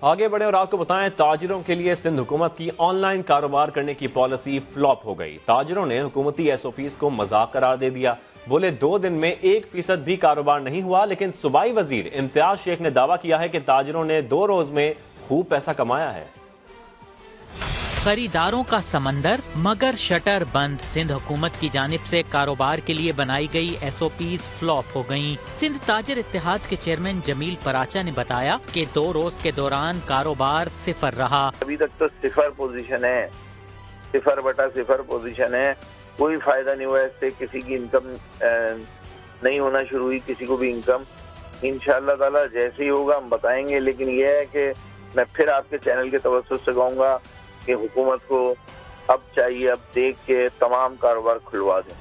آگے بڑھیں اور آپ کو بتائیں، تاجروں کے لیے سندھ حکومت کی آن لائن کاروبار کرنے کی پالیسی فلاپ ہو گئی۔ تاجروں نے حکومتی ایس او پیز کو مذاق قرار دے دیا۔ بولے 2 دن میں 1% بھی کاروبار نہیں ہوا، لیکن صوبائی وزیر امتیاز شیخ نے دعویٰ کیا ہے کہ تاجروں نے 2 روز میں خوب پیسہ کمایا ہے۔ خریداروں کا سمندر مگر شٹر بند۔ سندھ حکومت کی جانب سے کاروبار کے لیے بنائی گئی ایس او پیز فلاپ ہو گئیں۔ سندھ تاجر اتحاد کے چیئرمین جمیل پراچا نے بتایا کہ 2 روز کے دوران کاروبار صفر رہا۔ ابھی تک تو صفر پوزیشن ہے، 0/0 پوزیشن ہے، کوئی فائدہ نہیں ہوا اس سے، کسی کی انکم نہیں ہونا شروع ہوئی، کسی کو بھی انکم۔ انشاءاللہ تعالی جیسے ہی ہوگا ہم بتائیں گے، لیکن یہ ہے کہ میں پھر آپ کے چینل کے توسط سے کہوں گا کہ حکومت کو اب چاہیے اب دیکھ کے تمام کاروبار کھلوا دیں۔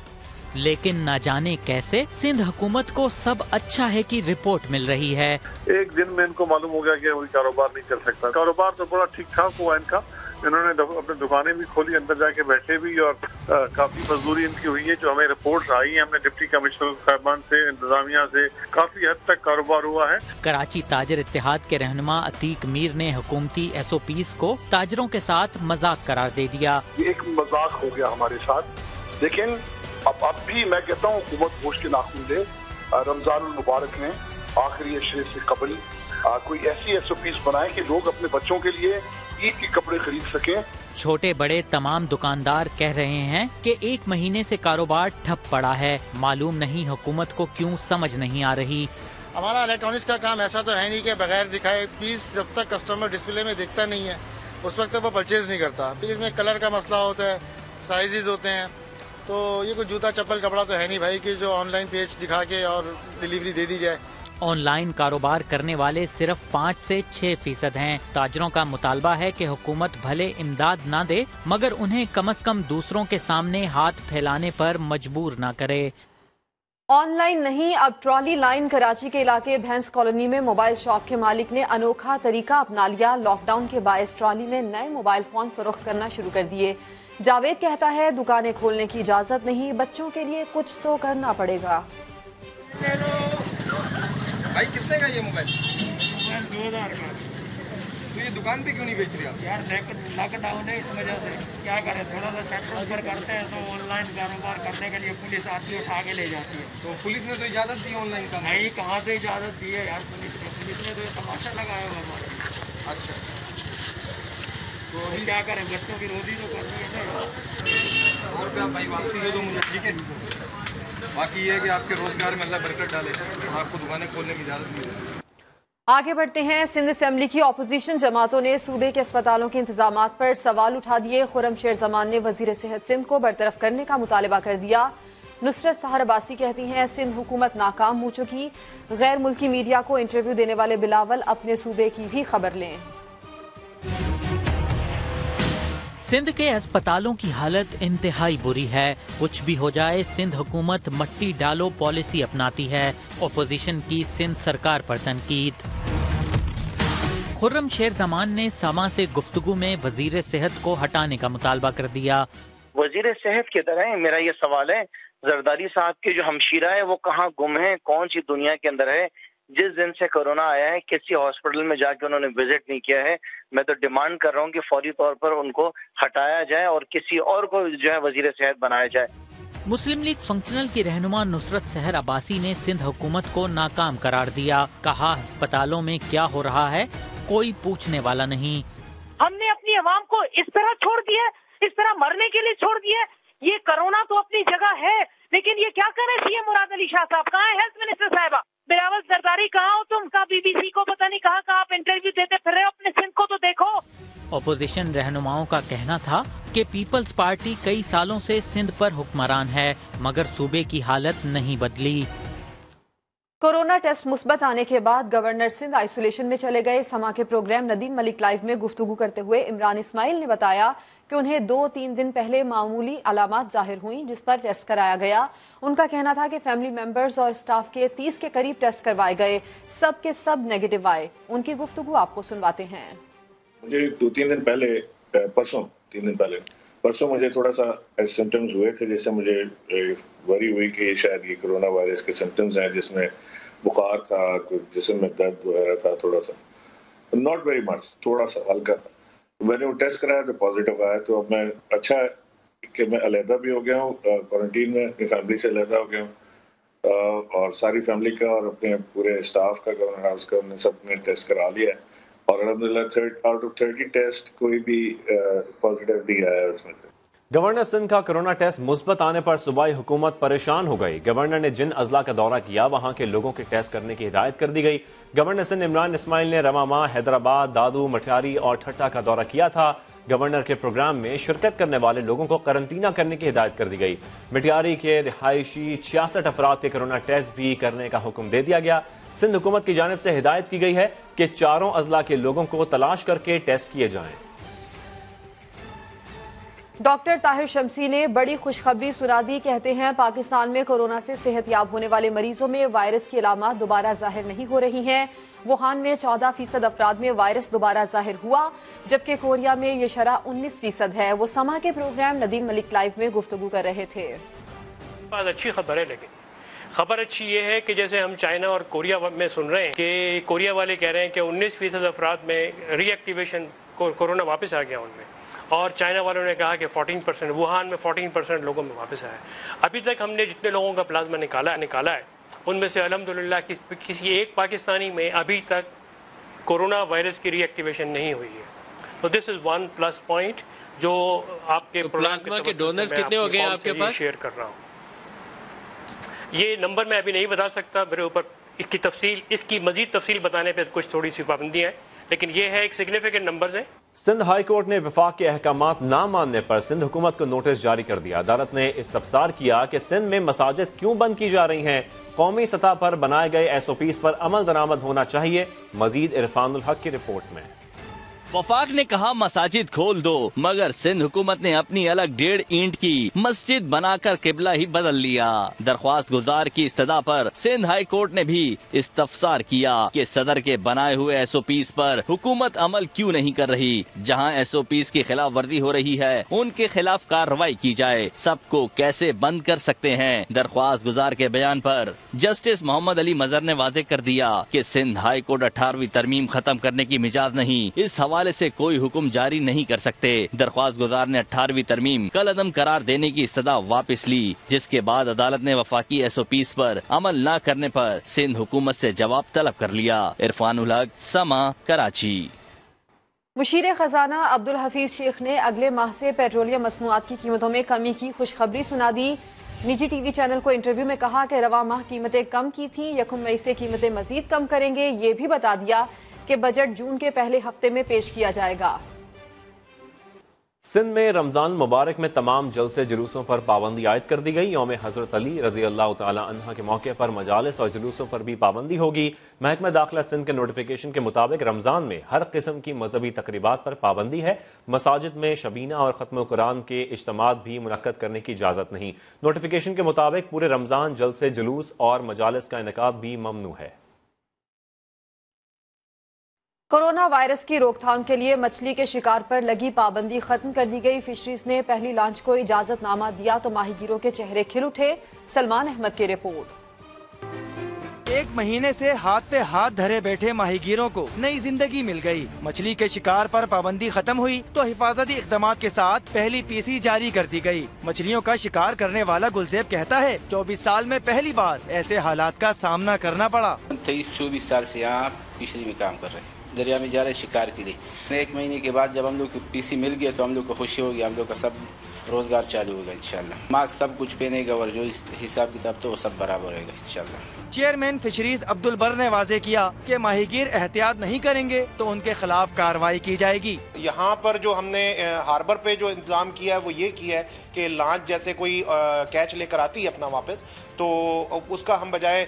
لیکن نہ جانے کیسے سندھ حکومت کو سب اچھا ہے کی رپورٹ مل رہی ہے۔ ایک دن میں ان کو معلوم ہو گیا کہ کوئی کاروبار نہیں چل سکتا۔ کاروبار تو بڑا ٹھیک ٹھاک ہوا ان کا، انہوں نے اپنے دکانیں بھی کھولی، اندر جا کے بیٹھے بھی، اور کافی مزدوری ان کی ہوئی ہے۔ جو ہمیں رپورٹس آئی ہیں، ہم نے ڈپٹی کمشنر صاحبان سے، انتظامیہ سے کافی حد تک کاروبار ہوا ہے۔ کراچی تاجر اتحاد کے رہنما عتیق میر نے حکومتی ایس او پیز کو تاجروں کے ساتھ مذاق قرار دے دیا۔ یہ ایک مذاق ہو گیا ہمارے ساتھ، لیکن اب بھی میں کہتا ہوں حکومت ہوش کے ناخن دے۔ رمضان المبارک میں آخری عشرے سے قبل کوئی ایسی ایس او پیز بنائے کہ لوگ اپنے بچوں کے لیے عید کے کپڑے خرید سکیں۔ چھوٹے بڑے تمام دکاندار کہہ رہے ہیں کہ 1 مہینے سے کاروبار ٹھپ پڑا ہے۔ معلوم نہیں حکومت کو کیوں سمجھ نہیں آ رہی۔ ہمارا الیکٹرانکس کا کام ایسا تو ہے نہیں کہ بغیر دکھائے پیس جب تک کسٹمر ڈسپلے میں دیکھتا نہیں ہے اس وقت تک وہ پرچیز نہیں کرتا۔ پھر اس میں کلر کا مسئلہ ہوتا ہے، سائزز ہوتے ہیں، تو یہ کوئی جوتا چپل کپڑا تو ہے نہیں بھائی کہ جو آن لائن پیج دکھا کے اور ڈیلیوری دے دی جائے۔ آن لائن کاروبار کرنے والے صرف 5 سے 6% ہیں۔ تاجروں کا مطالبہ ہے کہ حکومت بھلے امداد نہ دے مگر انہیں کم از کم دوسروں کے سامنے ہاتھ پھیلانے پر مجبور نہ کرے۔ آن لائن نہیں، اب ٹرالی لائن۔ کراچی کے علاقے بھینس کالونی میں موبائل شاپ کے مالک نے انوکھا طریقہ اپنا لیا۔ لاک ڈاؤن کے باعث ٹرالی میں نئے موبائل فون فروخت کرنا شروع کر دیے۔ جاوید کہتا ہے دکانیں کھولنے کی اجازت نہیں، بچوں کے لیے کچھ تو کرنا پڑے گا۔ بھائی کتنے کا یہ موبائل؟ 2000 کا۔ تو یہ دکان پہ کیوں نہیں بیچ رہے آپ؟ یار لاک ڈاؤن ہے، اس وجہ سے کیا کریں، تھوڑا سا سیٹ کرتے ہیں تو آن لائن کاروبار کرنے کے لیے پولیس آتی ہے، اٹھا کے لے جاتی ہے۔ تو پولیس نے تو اجازت دی آن لائن کا؟ نہیں، کہاں سے اجازت دی ہے یار پولیس نے تو تماشا لگایا ہوا ہمارا۔ اچھا، تو کیا کریں، بچوں کی روزی تو کرنی ہے نا۔ اور کیا بھائی، واپسی دے دو مجھے، ٹھیک ہے؟ باقی یہ ہے کہ آپ کے روزگار میں اللہ برکت ڈالے، آپ کو دکانیں کھولنے کی اجازت نہیں ہے۔ آگے بڑھتے ہیں۔ سندھ اسمبلی کی اپوزیشن جماعتوں نے صوبے کے اسپتالوں کے انتظامات پر سوال اٹھا دیے۔ خرم شیر زمان نے وزیر صحت سندھ کو برطرف کرنے کا مطالبہ کر دیا۔ نصرت سحر عباسی کہتی ہیں سندھ حکومت ناکام ہو چکی، غیر ملکی میڈیا کو انٹرویو دینے والے بلاول اپنے صوبے کی بھی خبر لیں۔ سندھ کے اسپتالوں کی حالت انتہائی بری ہے۔ کچھ بھی ہو جائے سندھ حکومت مٹی ڈالو پالیسی اپناتی ہے۔ اپوزیشن کی سندھ سرکار پر تنقید۔ خرم شیر زمان نے سما سے گفتگو میں وزیر صحت کو ہٹانے کا مطالبہ کر دیا۔ وزیر صحت کی طرح میرا یہ سوال ہے، زرداری صاحب کے جو ہمشیرہ ہے وہ کہاں گم ہے، کون سی دنیا کے اندر ہے؟ جس دن سے کورونا آیا ہے کسی ہاسپٹل میں جا کے انہوں نے وزٹ نہیں کیا ہے۔ میں تو ڈیمانڈ کر رہا ہوں کہ فوری طور پر ان کو ہٹایا جائے اور کسی اور کو جو ہے وزیر صحت بنایا جائے۔ مسلم لیگ فنکشنل کی رہنما نصرت سحر عباسی نے سندھ حکومت کو ناکام قرار دیا۔ کہا ہسپتالوں میں کیا ہو رہا ہے کوئی پوچھنے والا نہیں۔ ہم نے اپنی عوام کو اس طرح چھوڑ دیا، اس طرح مرنے کے لیے چھوڑ دیا۔ یہ کرونا تو اپنی جگہ ہے، لیکن یہ کیا کر رہے سی ایم مراد علی شاہ صاحب؟ کہاں ہے ہیلتھ منسٹر صاحبہ؟ بلاول زرداری کہاں ہو تم؟ کہاں بی بی سی کو پتہ نہیں کہاں آپ انٹرویو دیتے پھر رہے ہو؟ اپنے سندھ کو تو دیکھو۔ اپوزیشن رہنماؤں کا کہنا تھا کہ پیپلز پارٹی کئی سالوں سے سندھ پر حکمران ہے مگر صوبے کی حالت نہیں بدلی۔ کورونا ٹیسٹ مثبت آنے کے بعد گورنر سندھ آئسولیشن میں چلے گئے۔ سما کے پروگرام ندیم ملک لائیو میں گفتگو کرتے ہوئے عمران اسماعیل نے بتایا کہ انہیں 2-3 دن پہلے معمولی علامات ظاہر ہوئیں جس پر ٹیسٹ کرایا گیا۔ ان کا کہنا تھا کہ فیملی ممبرز اور سٹاف کے 30 کے قریب ٹیسٹ کروائے گئے، سب کے سب نیگیٹو آئے۔ ان کی گفتگو آپ کو سنواتے ہیں۔ مجھے 2-3 دن پہلے پرسوں مجھے تھوڑا سا ایسے سمٹمز ہوئے تھے جیسے مجھے وری ہوئی کہ شاید یہ کرونا وائرس کے سمٹمز ہیں، جس میں بخار تھا، جسم میں درد وغیرہ تھا تھوڑا سا۔ नॉट वेरी मच, थोड़ा सा हल्का था। मैंने वो टेस्ट कराया तो पॉजिटिव आया, तो अब मैं अच्छा है कि मैं अलहदा भी हो गया हूँ, क्वारंटीन में अपनी फैमिली से अलहदा हो गया हूँ, और सारी फैमिली का और अपने पूरे स्टाफ का, गवर्नर हाउस का, उन्हें सब ने टेस्ट करा लिया है और अल्हम्दुलिल्लाह आउट ऑफ 30 टेस्ट कोई भी पॉजिटिव नहीं आया उसमें। गवर्नर सिंध का कोरोना टेस्ट मुस्बत आने पर सूबाई हुकूमत परेशान हो गई। गवर्नर ने जिन अजला का दौरा किया वहां के लोगों के टेस्ट करने की हिदायत कर दी गई। गवर्नर सिंध इमरान इस्माइल ने रवा माह हैदराबाद, दादू, मठियारी और ठट्टा का दौरा किया था। गवर्नर के प्रोग्राम में शिरकत करने वाले लोगों को करंतना करने की हिदायत कर दी गई। मठियारी के रिहायशी 66 अफराद के कोरोना टेस्ट भी करने का हुक्म दे दिया गया। सिंध हुकूमत की जानिब से हिदायत की गई है कि चारों अजला के लोगों को तलाश करके टेस्ट किए जाएं। डॉक्टर ताहिर शमसी ने बड़ी खुशखबरी सुना दी। कहते हैं पाकिस्तान में कोरोना से सेहतयाब होने वाले मरीजों में वायरस की अलामत दोबारा जाहिर नहीं हो रही हैं। वुहान में 14% अफराद में वायरस दोबारा जाहिर हुआ, जबकि कोरिया में ये शरह 19% है। वो समा के प्रोग्राम नदीम मलिक लाइव में गुफ्तगू कर रहे थे। अच्छी खबर है, लेकिन खबर अच्छी ये है कि जैसे हम चाइना और कोरिया में सुन रहे हैं कि कोरिया वाले कह रहे हैं कि 19% अफराद में रीएक्टिवेशन कोरोना वापस आ गया उनमें, और चाइना वालों ने कहा कि 14%, वुहान में 14% लोगों में वापस आया। अभी तक हमने जितने लोगों का प्लाज्मा निकाला है उनमें से अल्हम्दुलिल्लाह किसी एक पाकिस्तानी में अभी तक कोरोना वायरस की रीएक्टिवेशन नहीं हुई है। तो this is one plus point जो आपके प्लाज्मा के डोनर्स कितने हो गए आपके पास, शेयर कर रहा हूँ। ये नंबर मैं अभी नहीं बता सकता, मेरे ऊपर इसकी मजीद तफसील बताने पर कुछ थोड़ी सी पाबंदियाँ हैं, लेकिन ये है एक सिग्निफिकेंट नंबर है। सिंध हाई कोर्ट ने वफाक के अहकामात ना मानने पर सिंध हुकूमत को नोटिस जारी कर दिया। अदालत ने इस्तफसार किया कि सिंध में मसाजिद क्यों बंद की जा रही हैं। कौमी सतह पर बनाए गए SOPs पर अमल दरामद होना चाहिए। मजीद इरफानुल हक की रिपोर्ट में। वफाक ने कहा मसाजिद खोल दो, मगर सिंध हुकूमत ने अपनी अलग 1.5 ईंट की मस्जिद बनाकर किबला ही बदल लिया। दरख्वास्त गुजार की इस्तदा पर सिंध हाई कोर्ट ने भी इस्तफसार किया कि सदर के बनाए हुए SOPs पर हुकूमत अमल क्यों नहीं कर रही। जहां SOPs की खिलाफ वर्जी हो रही है उनके खिलाफ कार्रवाई की जाए। सबको कैसे बंद कर सकते हैं। दरख्वास्त गुजार के बयान पर जस्टिस मोहम्मद अली मजहर ने वाज़ेह कर दिया कि सिंध हाई कोर्ट 18वीं तरमीम खत्म करने की मिजाज नहीं, इस हवाले से कोई हुक्म जारी नहीं कर सकते। दरख्वास्त गुजार ने 18वीं तरमीम कल अदम करार देने की सदा वापस ली, जिसके बाद अदालत ने वफाकी SOPs पर अमल न करने पर सिंध हुकूमत से जवाब तलब कर लिया। इरफानुल हक, समा, कराची। मुशीर खजाना अब्दुल हफीज शेख ने अगले माह से पेट्रोलियम मसनूआत की कीमतों में कमी की खुशखबरी सुना दी। निजी TV चैनल को इंटरव्यू में कहा कि रवा माह कीमतें कम की थी, 1 मई से कीमतें मजीद कम करेंगे। ये भी बता दिया कि बजट जून के पहले हफ्ते में पेश किया जाएगा। सिंध में रमजान मुबारक में तमाम जलसे जुलूसों पर पाबंदी आयद कर दी गई। यौम हजरत अली रजी अल्लाह तआला अन्हा के मौके पर मजालिस और जुलूसों पर भी पाबंदी होगी। महकमा दाखिला सिंध के नोटिफिकेशन के मुताबिक रमजान में हर किस्म की मजहबी तकरीबात पर पाबंदी है। मसाजिद में शबीना और खत्म कुरान के इज्तिमात भी मुनक्कद करने की इजाजत नहीं। नोटिफिकेशन के मुताबिक पूरे रमजान जलसे जुलूस और मजालिस का इनेकाद भी ममनू है। कोरोना वायरस की रोकथाम के लिए मछली के शिकार पर लगी पाबंदी खत्म कर दी गई। फिशरीज ने पहली लॉन्च को इजाजतनामा दिया तो माहीगीरों के चेहरे खिल उठे। सलमान अहमद की रिपोर्ट। 1 महीने से हाथ पे हाथ धरे बैठे माहीगीरों को नई जिंदगी मिल गई। मछली के शिकार पर पाबंदी खत्म हुई तो हिफाजती इक़दामात के साथ पहली PC जारी कर दी गई। मछलियों का शिकार करने वाला गुलजेब कहता है 24 साल में पहली बार ऐसे हालात का सामना करना पड़ा। 23-24 साल से यहाँ फिशरी में काम कर रहे हैं, दरिया में जा रहे शिकार के लिए। 1 महीने के बाद जब हम लोग को PC मिल गया तो हम लोग को खुशी होगी, हम लोग का सब रोजगार चालू होगा इंशाल्लाह। मार्क्स सब कुछ पहनेगा और जो हिसाब किताब तो वो सब बराबर रहेगा इंशाल्लाह। चेयरमैन फिशरीज अब्दुल बर ने वाज़ेह किया कि माहीगीर एहतियात नहीं करेंगे तो उनके खिलाफ कार्रवाई की जाएगी। यहाँ पर जो हमने हार्बर पे जो इंतजाम किया है वो ये किया है कि लॉन्च जैसे कोई कैच लेकर आती है अपना वापस, तो उसका हम बजाय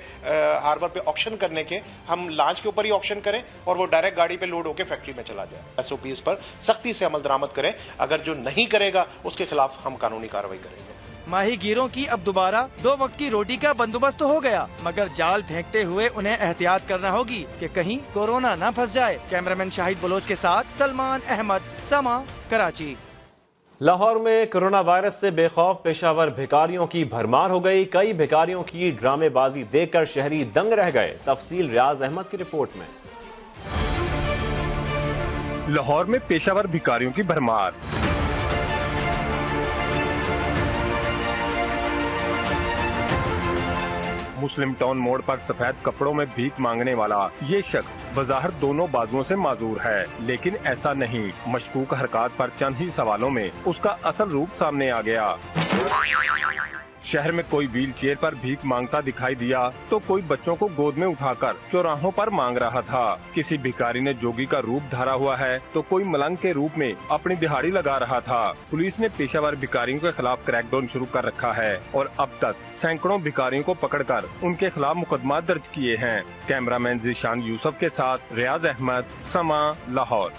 हार्बर पे ऑक्शन करने के हम लॉन्च के ऊपर ही ऑक्शन करें और वो डायरेक्ट गाड़ी पे लोड होकर फैक्ट्री में चला जाए। SOPs पर सख्ती से अमल दरामद करें, अगर जो नहीं करेगा उसके खिलाफ हम कानूनी कार्रवाई करेंगे। माहीगीरों की अब दोबारा 2 वक्त की रोटी का बंदोबस्त हो गया, मगर जाल फेंकते हुए उन्हें एहतियात करना होगी कि कहीं कोरोना न फंस जाए। कैमरामैन शाहिद बलोच के साथ सलमान अहमद, समा, कराची। लाहौर में कोरोना वायरस से बेखौफ पेशावर भिखारियों की भरमार हो गई। कई भिखारियों की ड्रामेबाजी देखकर शहरी दंग रह गए। तफसील रियाज अहमद की रिपोर्ट में। लाहौर में पेशावर भिखारियों की भरमार। मुस्लिम टाउन मोड़ पर सफेद कपड़ों में भीख मांगने वाला ये शख्स बज़ाहिर दोनों बाजुओं से माजूर है, लेकिन ऐसा नहीं। मशकूक हरकत पर चंद ही सवालों में उसका असल रूप सामने आ गया। शहर में कोई व्हील चेयर पर भीख मांगता दिखाई दिया तो कोई बच्चों को गोद में उठाकर चौराहों पर मांग रहा था। किसी भिखारी ने जोगी का रूप धारा हुआ है तो कोई मलंग के रूप में अपनी दिहाड़ी लगा रहा था। पुलिस ने पेशावर भिखारियों के खिलाफ क्रैकडाउन शुरू कर रखा है और अब तक सैकड़ों भिखारियों को पकड़कर उनके खिलाफ मुकदमा दर्ज किए हैं। कैमरामैन जीशान यूसुफ के साथ रियाज अहमद, समा, लाहौर।